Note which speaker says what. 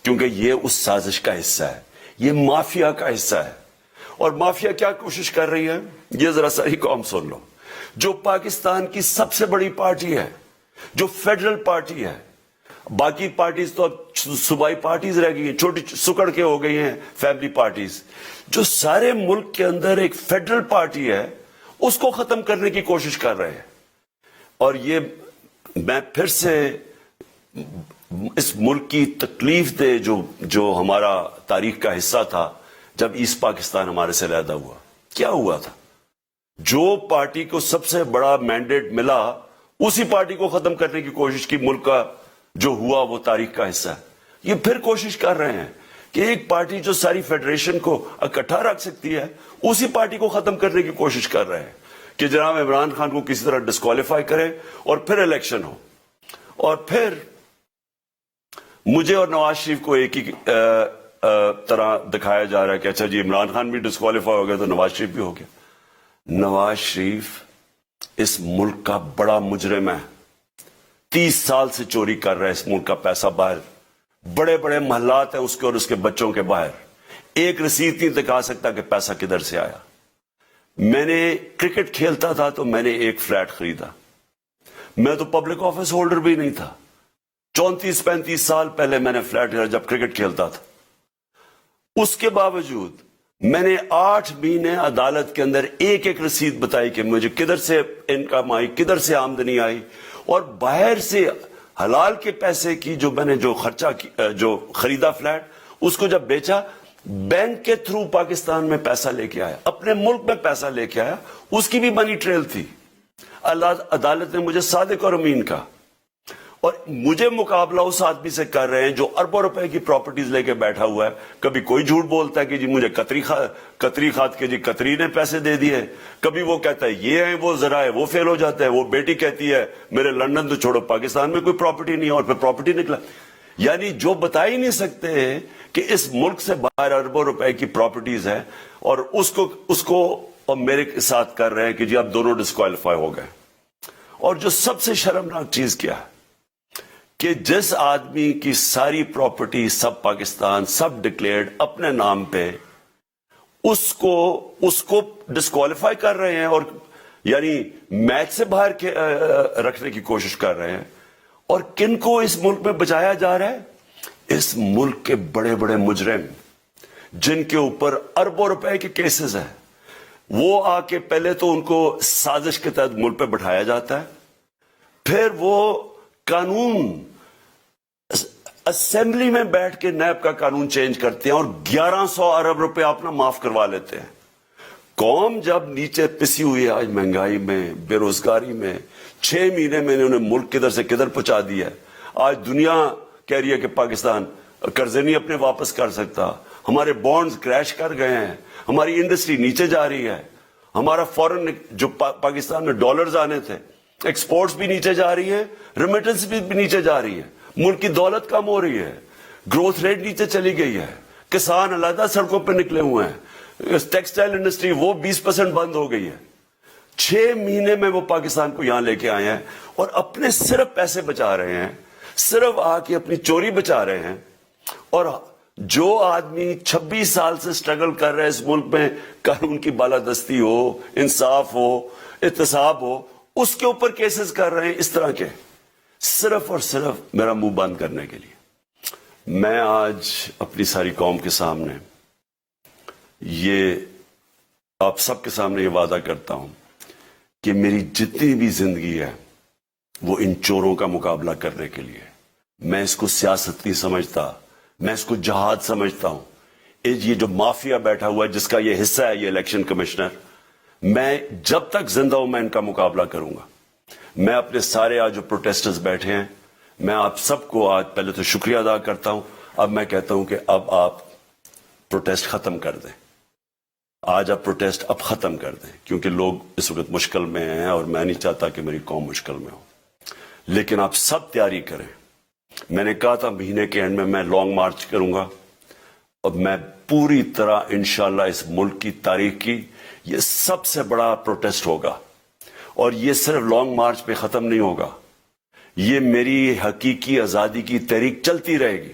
Speaker 1: کیونکہ یہ اس سازش کا حصہ ہے، یہ مافیا کا حصہ ہے۔ اور مافیا کیا کوشش کر رہی ہے، یہ ذرا ساری قوم سن لو۔ جو پاکستان کی سب سے بڑی پارٹی ہے، جو فیڈرل پارٹی ہے، باقی پارٹیز تو اب صوبائی پارٹیز رہ گئی ہیں، چھوٹی سکڑ کے ہو گئی ہیں فیملی پارٹیز، جو سارے ملک کے اندر ایک فیڈرل پارٹی ہے، اس کو ختم کرنے کی کوشش کر رہے ہیں۔ اور یہ میں پھر سے اس ملک کی تکلیف دے جو ہمارا تاریخ کا حصہ تھا، جب ایسٹ پاکستان ہمارے سے علیحدہ ہوا، کیا ہوا تھا؟ جو پارٹی کو سب سے بڑا مینڈیٹ ملا، اسی پارٹی کو ختم کرنے کی کوشش کی۔ ملک کا جو ہوا وہ تاریخ کا حصہ ہے۔ یہ پھر کوشش کر رہے ہیں کہ ایک پارٹی جو ساری فیڈریشن کو اکٹھا رکھ سکتی ہے، اسی پارٹی کو ختم کرنے کی کوشش کر رہے ہیں کہ جناب عمران خان کو کسی طرح ڈسکوالیفائی کرے اور پھر الیکشن ہو۔ اور پھر مجھے اور نواز شریف کو ایک ہی طرح دکھایا جا رہا ہے کہ اچھا جی عمران خان بھی ڈسکوالیفائی ہو گیا تو نواز شریف بھی ہو گیا۔ نواز شریف اس ملک کا بڑا مجرم ہے، 30 سال سے چوری کر رہا ہے اس ملک کا پیسہ باہر، بڑے بڑے محلات ہیں اس کے اور اس کے بچوں کے باہر، ایک رسید نہیں دکھا سکتا کہ پیسہ کدھر سے آیا۔ میں نے کرکٹ کھیلتا تھا تو میں نے ایک فلیٹ خریدا، میں تو پبلک آفس ہولڈر بھی نہیں تھا، 34-35 سال پہلے میں نے فلیٹ خریدا جب کرکٹ کھیلتا تھا۔ اس کے باوجود میں نے 8 مہینے عدالت کے اندر ایک ایک رسید بتائی کہ مجھے کدھر سے انکم آئی، کدھر سے آمدنی آئی، اور باہر سے حلال کے پیسے کی جو میں نے جو خریدا فلیٹ، اس کو جب بیچا، بینک کے تھرو پاکستان میں پیسہ لے کے آیا، اپنے ملک میں پیسہ لے کے آیا، اس کی بھی منی ٹریل تھی۔ عدالت نے مجھے صادق اور امین کہا، اور مجھے مقابلہ اس آدمی سے کر رہے ہیں جو اربوں روپے کی پراپرٹیز لے کے بیٹھا ہوا ہے۔ کبھی کوئی جھوٹ بولتا ہے کہ جی مجھے قطری خات کے جی قطری نے پیسے دے دیے، کبھی وہ کہتا ہے یہ ہے، وہ ذرا ہے، وہ فیل ہو جاتا ہے، وہ بیٹی کہتی ہے میرے لندن تو چھوڑو پاکستان میں کوئی پراپرٹی نہیں ہے، اور پھر پراپرٹی نکلا۔ یعنی جو بتا ہی نہیں سکتے کہ اس ملک سے باہر اربوں روپے کی پراپرٹیز ہیں، اور اس کو اور میرے ساتھ کر رہے ہیں کہ جی اب دونوں ڈسکوالیفائی ہو گئے۔ اور جو سب سے شرمناک چیز کیا ہے کہ جس آدمی کی ساری پراپرٹی سب پاکستان سب ڈکلیئرڈ اپنے نام پہ، اس کو ڈسکوالیفائی کر رہے ہیں، اور یعنی میچ سے باہر رکھنے کی کوشش کر رہے ہیں۔ اور کن کو اس ملک میں بچایا جا رہا ہے؟ اس ملک کے بڑے بڑے مجرم جن کے اوپر اربوں روپے کے کیسز ہیں، وہ آ کے پہلے تو ان کو سازش کے تحت ملک پہ بٹھایا جاتا ہے، پھر وہ قانون اسمبلی میں بیٹھ کے نیب کا قانون چینج کرتے ہیں اور 1100 ارب روپے اپنا معاف کروا لیتے ہیں۔ قوم جب نیچے پسی ہوئی ہے آج مہنگائی میں، بے روزگاری میں، 6 مہینے میں انہیں ملک کدھر سے کدھر پہنچا دیا ہے۔ آج دنیا کہہ رہی ہے کہ پاکستان قرضے نہیں اپنے واپس کر سکتا، ہمارے بانڈز کریش کر گئے ہیں، ہماری انڈسٹری نیچے جا رہی ہے، ہمارا فورن جو پاکستان میں ڈالرز آنے تھے، ایکسپورٹس بھی نیچے جا رہی ہے، ریمیٹنس بھی نیچے جا رہی ہے، ملک کی دولت کم ہو رہی ہے، گروتھ ریٹ نیچے چلی گئی ہے، کسان علیحدہ سڑکوں پہ نکلے ہوئے ہیں، ٹیکسٹائل انڈسٹری وہ 20% بند ہو گئی ہے۔ 6 مہینے میں وہ پاکستان کو یہاں لے کے آئے ہیں اور اپنے صرف پیسے بچا رہے ہیں، صرف آ کے اپنی چوری بچا رہے ہیں۔ اور جو آدمی 26 سال سے سٹرگل کر رہے ہیں اس ملک میں، قانون کی بالادستی ہو، انصاف ہو، احتساب ہو، اس کے اوپر کیسز کر رہے ہیں اس طرح کے، صرف اور صرف میرا منہ بند کرنے کے لیے۔ میں آج اپنی ساری قوم کے سامنے آپ سب کے سامنے یہ وعدہ کرتا ہوں کہ میری جتنی بھی زندگی ہے وہ ان چوروں کا مقابلہ کرنے کے لیے۔ میں اس کو سیاست نہیں سمجھتا، میں اس کو جہاد سمجھتا ہوں۔ یہ جو مافیا بیٹھا ہوا ہے جس کا یہ حصہ ہے یہ الیکشن کمشنر، میں جب تک زندہ ہوں میں ان کا مقابلہ کروں گا۔ میں اپنے سارے آج جو پروٹیسٹرز بیٹھے ہیں، میں آپ سب کو آج پہلے تو شکریہ ادا کرتا ہوں۔ اب میں کہتا ہوں کہ اب آپ پروٹیسٹ ختم کر دیں، آج آپ پروٹیسٹ اب ختم کر دیں، کیونکہ لوگ اس وقت مشکل میں ہیں اور میں نہیں چاہتا کہ میری قوم مشکل میں ہو۔ لیکن آپ سب تیاری کریں۔ میں نے کہا تھا مہینے کے اینڈ میں لانگ مارچ کروں گا، اور میں پوری طرح انشاءاللہ اس ملک کی تاریخ کی یہ سب سے بڑا پروٹیسٹ ہوگا، اور یہ صرف لانگ مارچ پہ ختم نہیں ہوگا، یہ میری حقیقی آزادی کی تحریک چلتی رہے گی۔